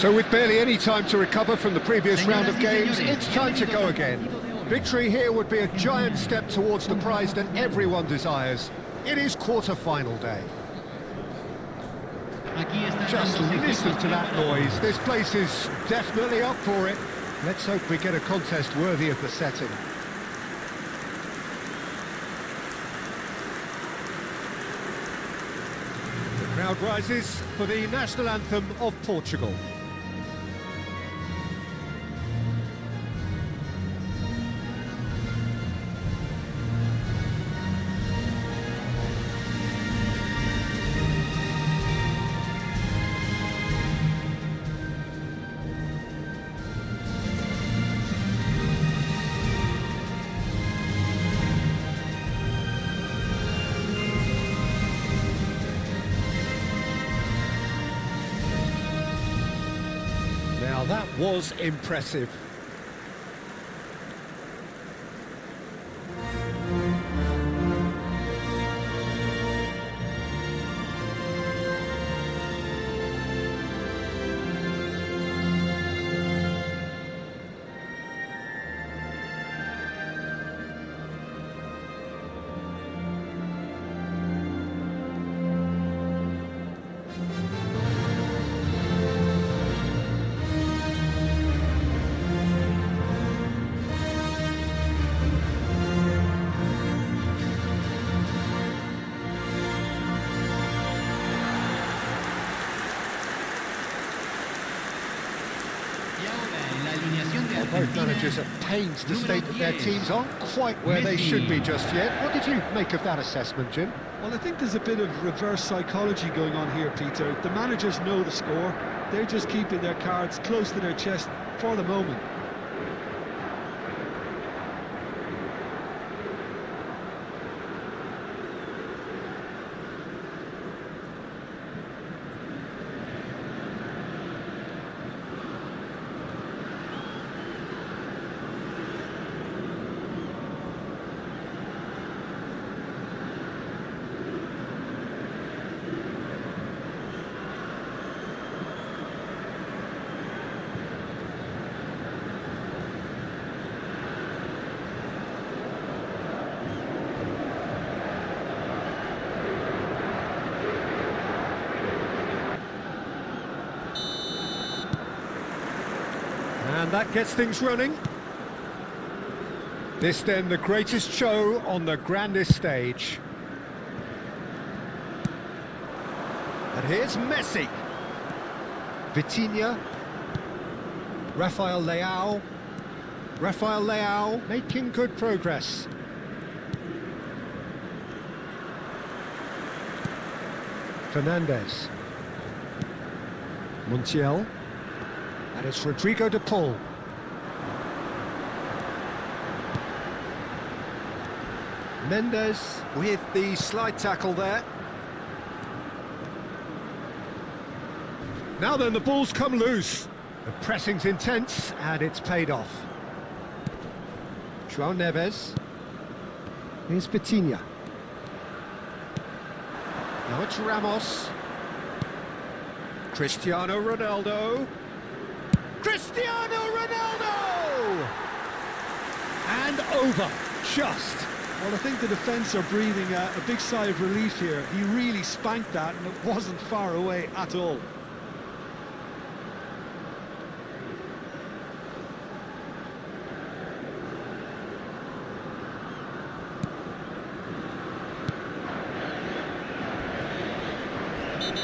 So with barely any time to recover from the previous round of games, it's time to go again. Victory here would be a giant step towards the prize that everyone desires. It is quarter-final day. Just listen to that noise. This place is definitely up for it. Let's hope we get a contest worthy of the setting. The crowd rises for the national anthem of Portugal. Now that was impressive. Both managers at pains to state that their teams aren't quite where they should be just yet. What did you make of that assessment, Jim? Well, I think there's a bit of reverse psychology going on here, Peter. The managers know the score. They're just keeping their cards close to their chest for the moment. And that gets things running. This then the greatest show on the grandest stage. And here's Messi. Vitinha. Rafael Leao. Rafael Leao making good progress. Fernandez. Montiel. And it's Rodrigo de Paul. Mendes with the slide tackle there. Now then, the ball's come loose. The pressing's intense, and it's paid off. João Neves. Here's Vitinha. Now it's Ramos. Cristiano Ronaldo. Cristiano Ronaldo! And over, just. Well, I think the defence are breathing a big sigh of relief here. He really spanked that, and it wasn't far away at all.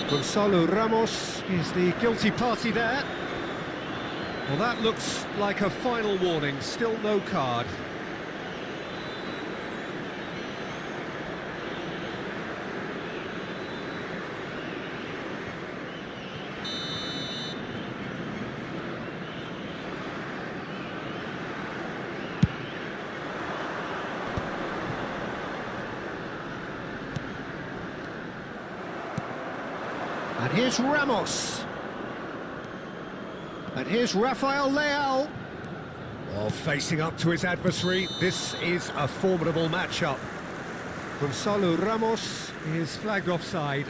Gonzalo Ramos is the guilty party there. Well, that looks like a final warning, still no card. And here's Ramos. And here's Rafael Leao. Well, facing up to his adversary, this is a formidable matchup. Gonzalo Ramos is flagged offside.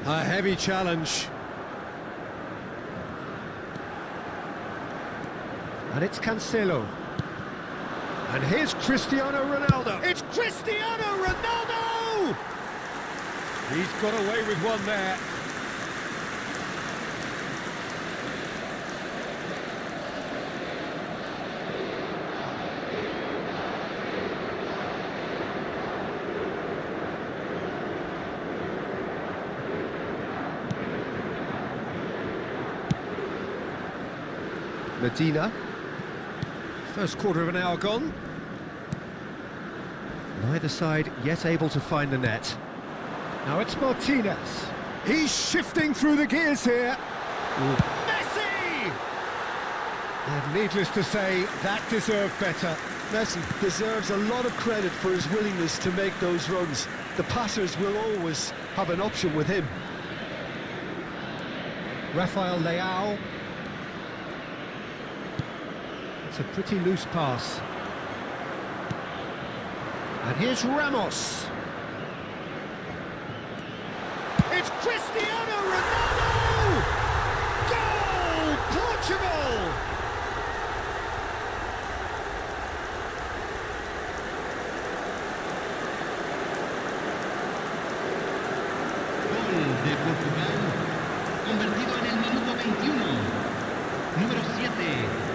A heavy challenge. And it's Cancelo. And here's Cristiano Ronaldo. It's Cristiano Ronaldo! He's got away with one there. Medina. First quarter of an hour gone. Neither side yet able to find the net. Now it's Martinez. He's shifting through the gears here. Messi! And needless to say, that deserved better. Messi deserves a lot of credit for his willingness to make those runs. The passers will always have an option with him. Rafael Leao. It's a pretty loose pass. And here's Ramos. It's Cristiano Ronaldo! Goal! Portugal! Gol de Portugal, convertido en el minuto 21. Número 7.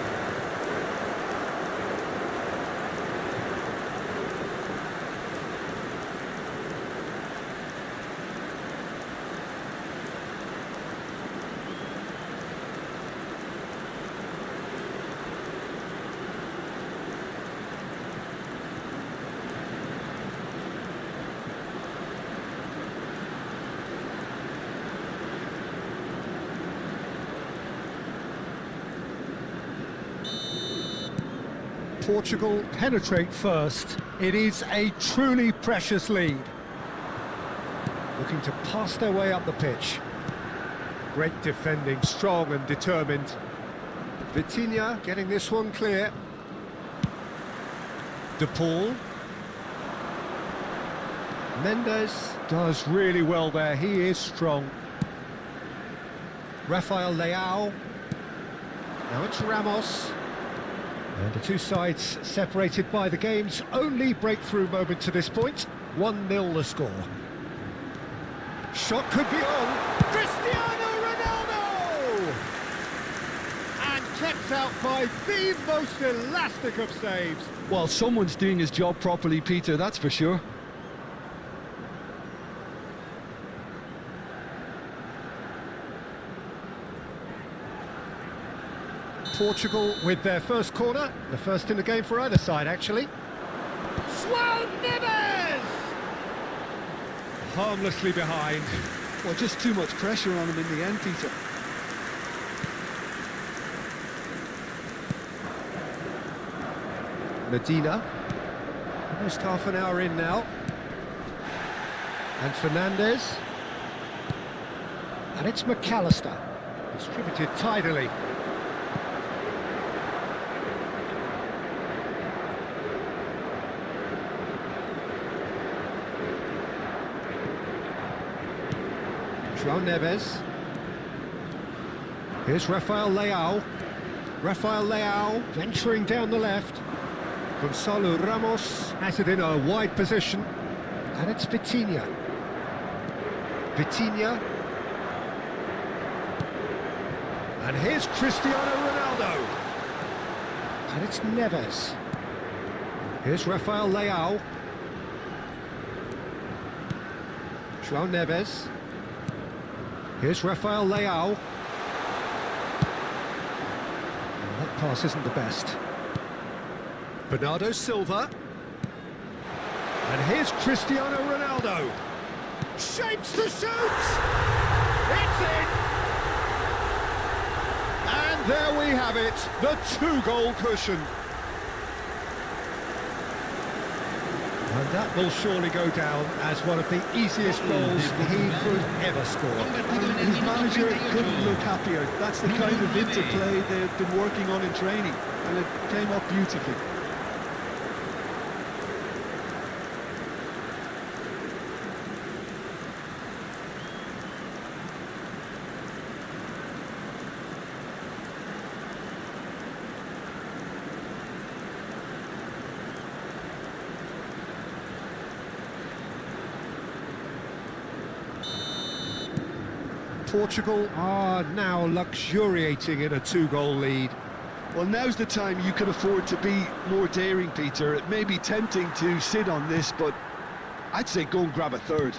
Portugal penetrate first. It is a truly precious lead. Looking to pass their way up the pitch. Great defending, strong and determined. Vitinha getting this one clear. De Paul. Mendes does really well there, he is strong. Rafael Leao. Now it's Ramos. And the two sides separated by the game's only breakthrough moment to this point. 1-0 the score. Shot could be on. Cristiano Ronaldo! And kept out by the most elastic of saves. Well, someone's doing his job properly, Peter, that's for sure. Portugal with their first corner, the first in the game for either side, actually. João Neves! Harmlessly behind. Well, just too much pressure on him in the end, Peter. Medina. Almost half an hour in now. And Fernandes. And it's McAllister. Distributed tidily. João Neves. Here's Rafael Leao. Rafael Leao venturing down the left. Gonzalo Ramos has it in a wide position. And it's Vitinha. Vitinha. And here's Cristiano Ronaldo. And it's Neves. Here's Rafael Leao. João Neves. Here's Rafael Leao. That pass isn't the best. Bernardo Silva. And here's Cristiano Ronaldo. Shapes to shoot! It's in! And there we have it, the two-goal cushion. And that will surely go down as one of the easiest goals he could ever score. His manager couldn't look happier. That's the kind of interplay they've been working on in training, and it came up beautifully. Portugal are now luxuriating in a two-goal lead. Well, now's the time you can afford to be more daring, Peter. It may be tempting to sit on this, but I'd say go and grab a third.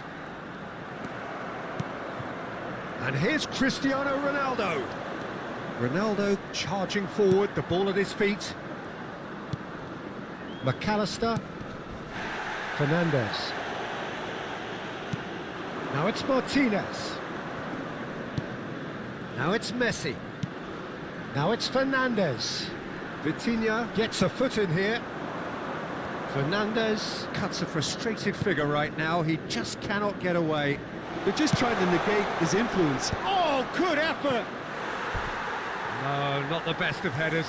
And here's Cristiano Ronaldo. Ronaldo charging forward, the ball at his feet. McAllister. Fernandez. Now it's Martinez. Now it's Messi. Now it's Fernandez. Vitinha gets a foot in here. Fernandez cuts a frustrated figure right now. He just cannot get away. They're just trying to negate his influence. Oh, good effort! No, not the best of headers.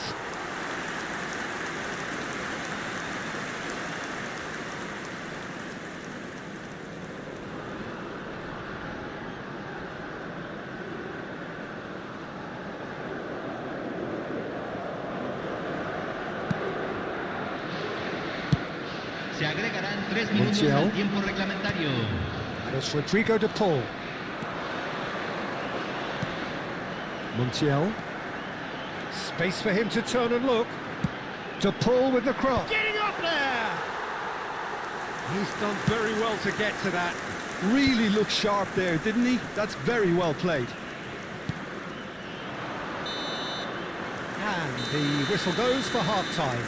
Se agregarán 3 minutos al tiempo reglamentario. And it's Rodrigo de Paul. Montiel. Space for him to turn and look. De Paul with the cross. Getting up there! He's done very well to get to that. Really looked sharp there, didn't he? That's very well played. And the whistle goes for half-time.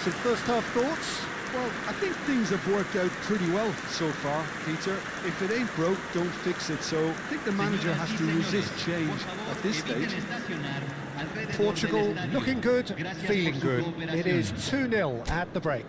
Some first-half thoughts? Well, I think things have worked out pretty well so far, Peter. If it ain't broke, don't fix it. So I think the manager has to resist change at this stage. Portugal looking good, feeling good. It is 2-0 at the break.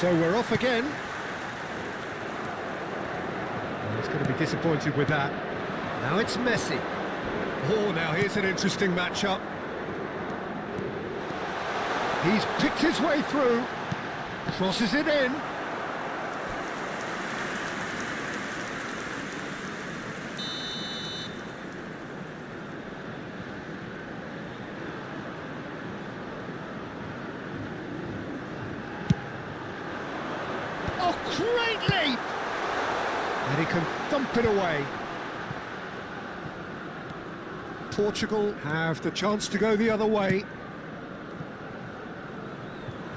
So we're off again. Well, he's going to be disappointed with that. Now it's Messi. Oh, now here's an interesting matchup. He's picked his way through. Crosses it in. Great leap! And he can thump it away. Portugal have the chance to go the other way.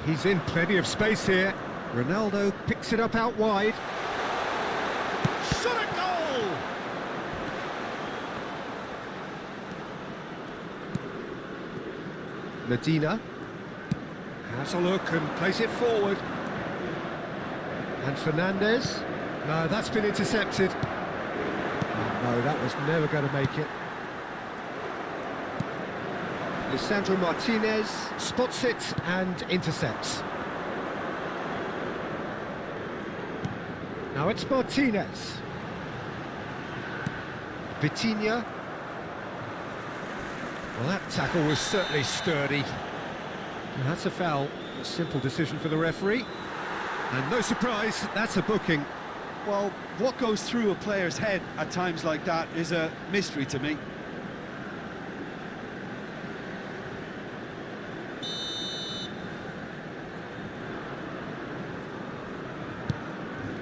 He's in plenty of space here. Ronaldo picks it up out wide. Shot a goal! Medina has a look and plays it forward. And Fernandez. No, that's been intercepted. Oh, no, that was never going to make it. Lisandro Martinez spots it and intercepts. Now it's Martinez. Vitinha. Well, that tackle was certainly sturdy. And that's a foul. A simple decision for the referee. And no surprise, that's a booking. Well, what goes through a player's head at times like that is a mystery to me.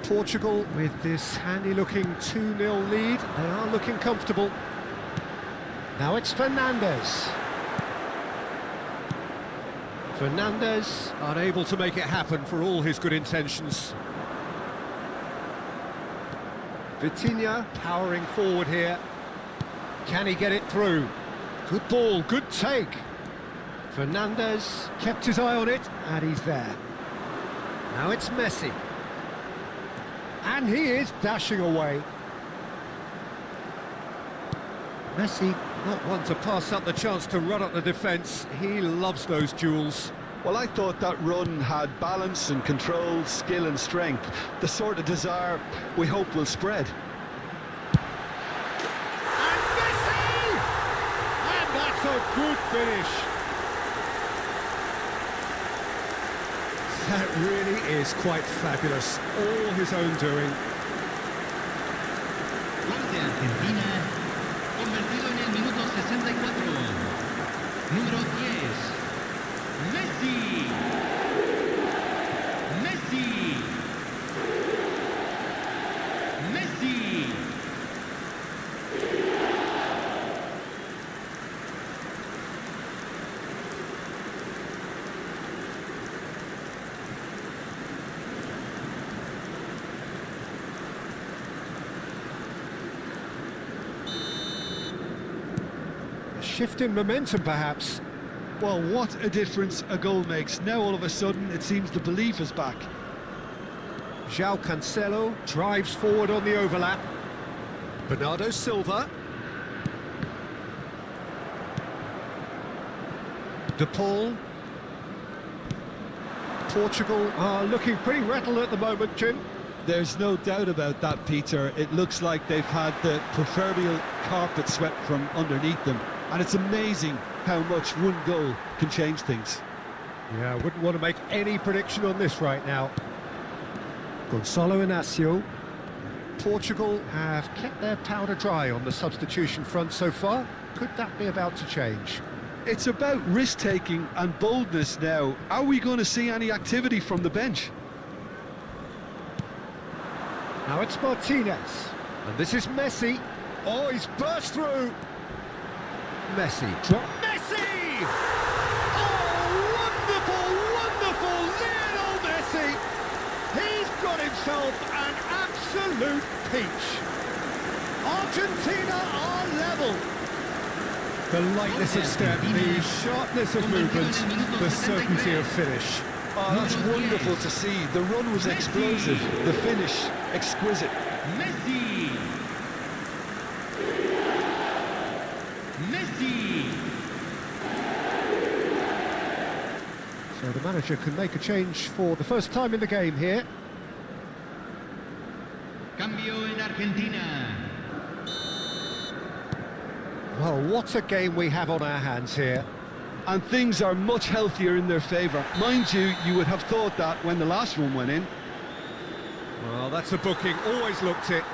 Portugal, with this handy-looking 2-0 lead, they are looking comfortable. Now it's Fernandez. Fernandez unable to make it happen for all his good intentions. Vitinha powering forward here. Can he get it through? Good ball, good take. Fernandez kept his eye on it, and he's there. Now it's Messi. And he is dashing away. Messi, not one to pass up the chance to run up the defence. He loves those duels. Well, I thought that run had balance and control, skill and strength. The sort of desire we hope will spread. a good finish. That really is quite fabulous. All his own doing. Gol de Argentina, convertido en el minuto 64. Número 10, Messi. Messi. Messi. Shift in momentum, perhaps. Well, what a difference a goal makes. Now all of a sudden it seems the belief is back. João Cancelo drives forward on the overlap. Bernardo Silva. De Paul. Portugal are looking pretty rattled at the moment, Jim. There's no doubt about that, Peter. It looks like they've had the proverbial carpet swept from underneath them. And it's amazing how much one goal can change things. Yeah, I wouldn't want to make any prediction on this right now. Gonçalo Inácio. Portugal have kept their powder dry on the substitution front so far. Could that be about to change? It's about risk-taking and boldness now. Are we going to see any activity from the bench? Now it's Martinez. And this is Messi. Oh, he's burst through. Messi. Messi! Oh, wonderful, wonderful Lionel Messi! He's got himself an absolute peach. Argentina are level. The lightness of step, the sharpness of movement, the certainty of finish. Oh, that's wonderful to see. The run was explosive, the finish exquisite. Messi. Messi. So the manager can make a change for the first time in the game here. Cambio en Argentina. Well, what a game we have on our hands here. And things are much healthier in their favour. Mind you, you would have thought that when the last one went in. Well, that's a booking, always looked it.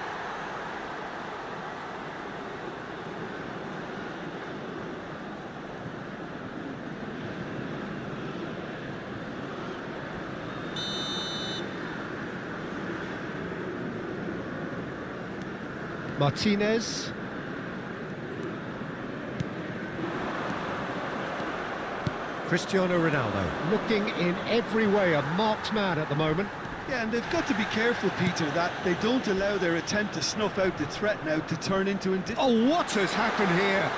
Martinez. Cristiano Ronaldo, looking in every way a marked man at the moment. Yeah, and they've got to be careful, Peter, that they don't allow their attempt to snuff out the threat now to turn into... Oh, what has happened here?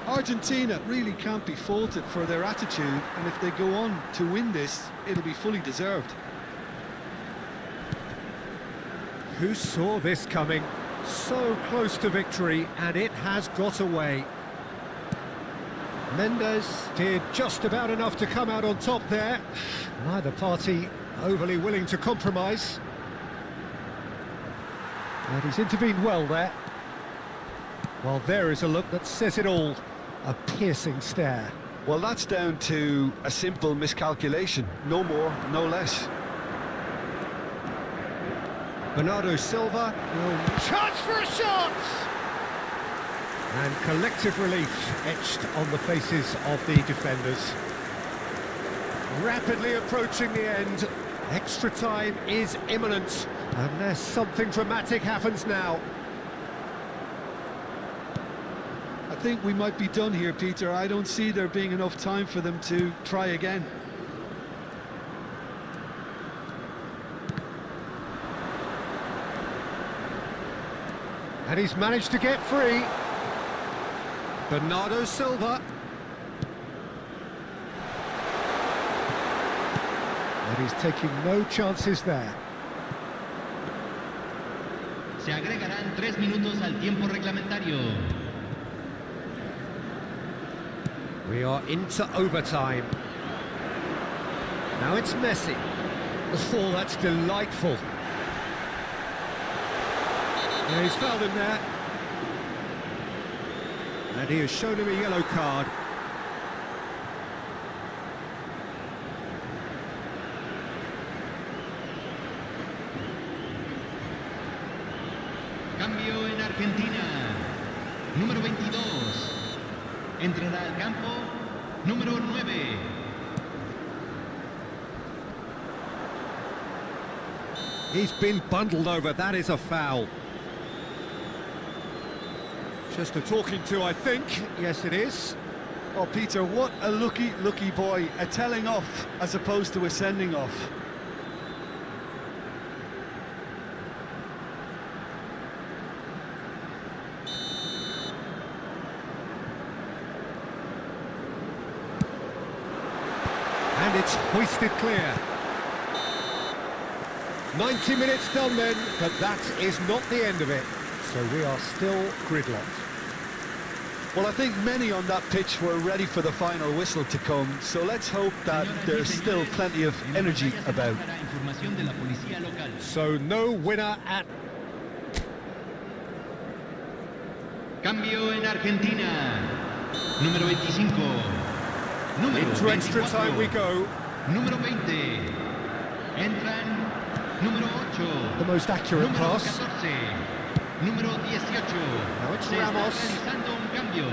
Argentina really can't be faulted for their attitude, and if they go on to win this, it'll be fully deserved. Who saw this coming? So close to victory, and it has got away. Mendes did just about enough to come out on top there. Neither party overly willing to compromise. And he's intervened well there. Well, there is a look that says it all. A piercing stare. Well, that's down to a simple miscalculation. No more, no less. Bernardo Silva will... Chance for a shot! And collective relief etched on the faces of the defenders. Rapidly approaching the end. Extra time is imminent. Unless something dramatic happens now. I think we might be done here, Peter. I don't see there being enough time for them to try again. And he's managed to get free. Bernardo Silva. And he's taking no chances there. Se agregarán 3 minutos al tiempo reglamentario. We are into overtime. Now it's Messi. Oh, that's delightful. Yeah, he's fouled him there. And he has shown him a yellow card. Cambio en Argentina. Número 22. Entrará al campo número 9. He's been bundled over, that is a foul. Just a talking to, I think. Yes, it is. Oh, Peter, what a lucky boy. A telling off as opposed to a sending off. And it's hoisted clear. 90 minutes done then, but that is not the end of it. So we are still gridlocked. Well, I think many on that pitch were ready for the final whistle to come, so let's hope that there's still plenty of energy about. So no winner at... Cambio en Argentina. Número 25. Número Into extra 24. time we go. Número 20. Entran número 8. The most accurate Número pass. 14. Número 18. Now it's Se está Ramos. realizando un cambio.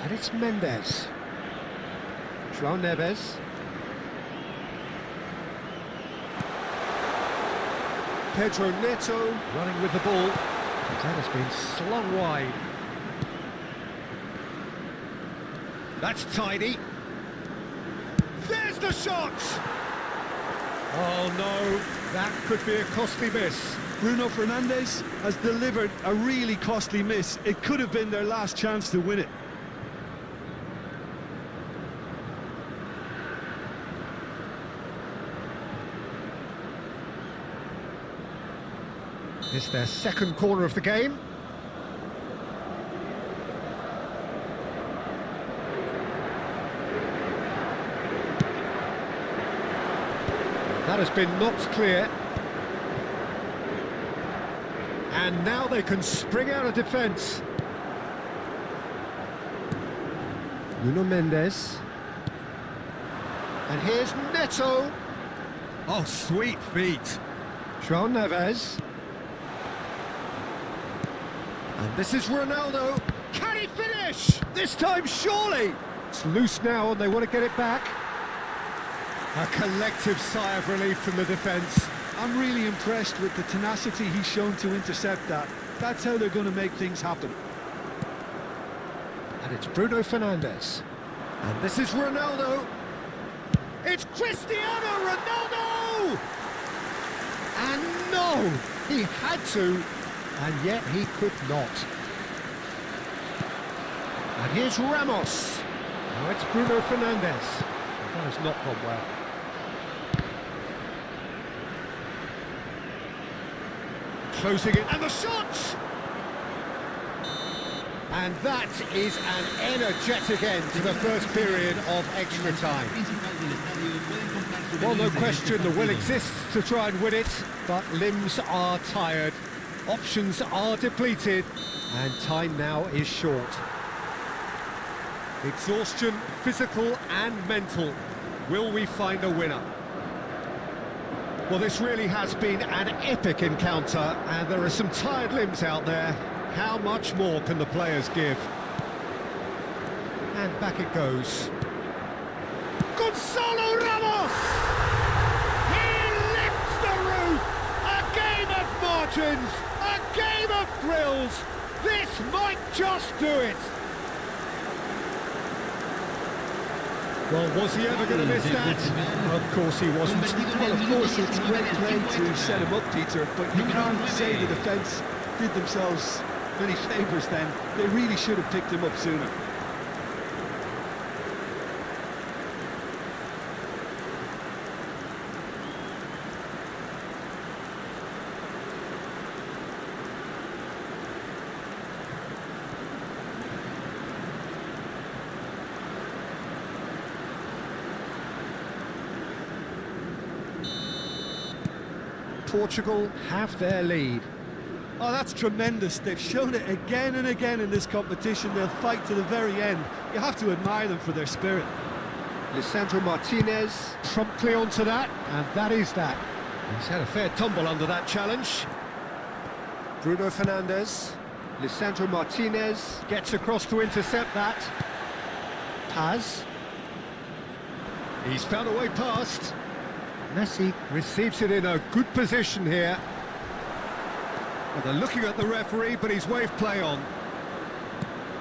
And it's Mendes. João Neves. Pedro Neto running with the ball. That has been slung wide. That's tidy. There's the shot! Oh no, that could be a costly miss. Bruno Fernandes has delivered a really costly miss. It could have been their last chance to win it. It's their second corner of the game. That has been knocked clear. And now they can spring out of defence. Nuno Mendes. And here's Neto. Oh, sweet feet. João Neves. And this is Ronaldo. Can he finish? This time, surely. It's loose now and they want to get it back. A collective sigh of relief from the defence. I'm really impressed with the tenacity he's shown to intercept that. That's how they're going to make things happen. And it's Bruno Fernandes. And this is Ronaldo. It's Cristiano Ronaldo! And no! He had to, and yet he could not. And here's Ramos. Now it's Bruno Fernandes. That has not gone well. Closing it, and the shot! And that is an energetic end to the first period of extra time. Well, no question, the will exists to try and win it, but limbs are tired, options are depleted, and time now is short. Exhaustion, physical and mental. Will we find a winner? Well, this really has been an epic encounter, and there are some tired limbs out there. How much more can the players give? And back it goes. Gonzalo Ramos! He lifts the roof! A game of margins! A game of thrills! This might just do it! Well, was he ever going to miss that? Of course he wasn't. Well, of course, it's great play to set him up, Peter, but you can't say the defence did themselves many favours then. They really should have picked him up sooner. Portugal have their lead. Oh, that's tremendous. They've shown it again and again in this competition. They'll fight to the very end. You have to admire them for their spirit. Lisandro Martinez promptly onto that, and that is that. He's had a fair tumble under that challenge. Bruno Fernandes. Lisandro Martinez gets across to intercept that. Paz. He's found a way past. Messi receives it in a good position here. Well, they're looking at the referee, but he's waved play on.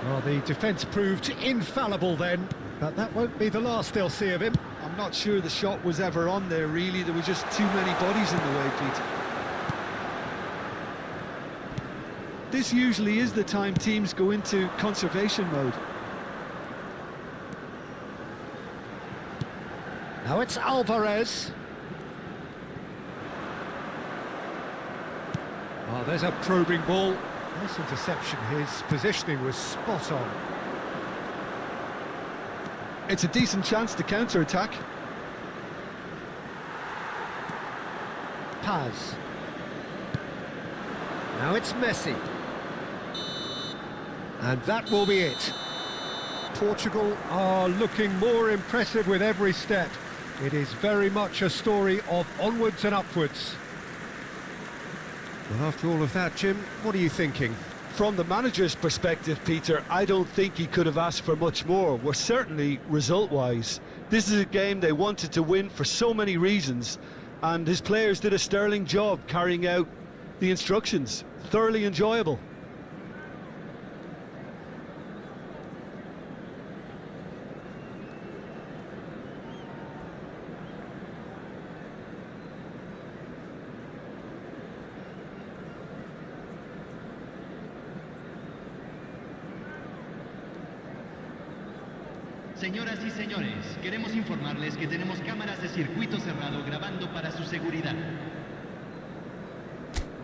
Well, the defence proved infallible then, but that won't be the last they'll see of him. I'm not sure the shot was ever on there, really. There were just too many bodies in the way, Peter. This usually is the time teams go into conservation mode. Now it's Alvarez. Oh, there's a probing ball. Nice interception. His positioning was spot on. It's a decent chance to counter-attack. Paz. Now it's Messi. And that will be it. Portugal are looking more impressive with every step. It is very much a story of onwards and upwards. Well, after all of that, Jim, what are you thinking? From the manager's perspective, Peter, I don't think he could have asked for much more. Well, certainly result-wise. This is a game they wanted to win for so many reasons, and his players did a sterling job carrying out the instructions. Thoroughly enjoyable. Señoras y señores, queremos informarles que tenemos cámaras de circuito cerrado grabando para su seguridad.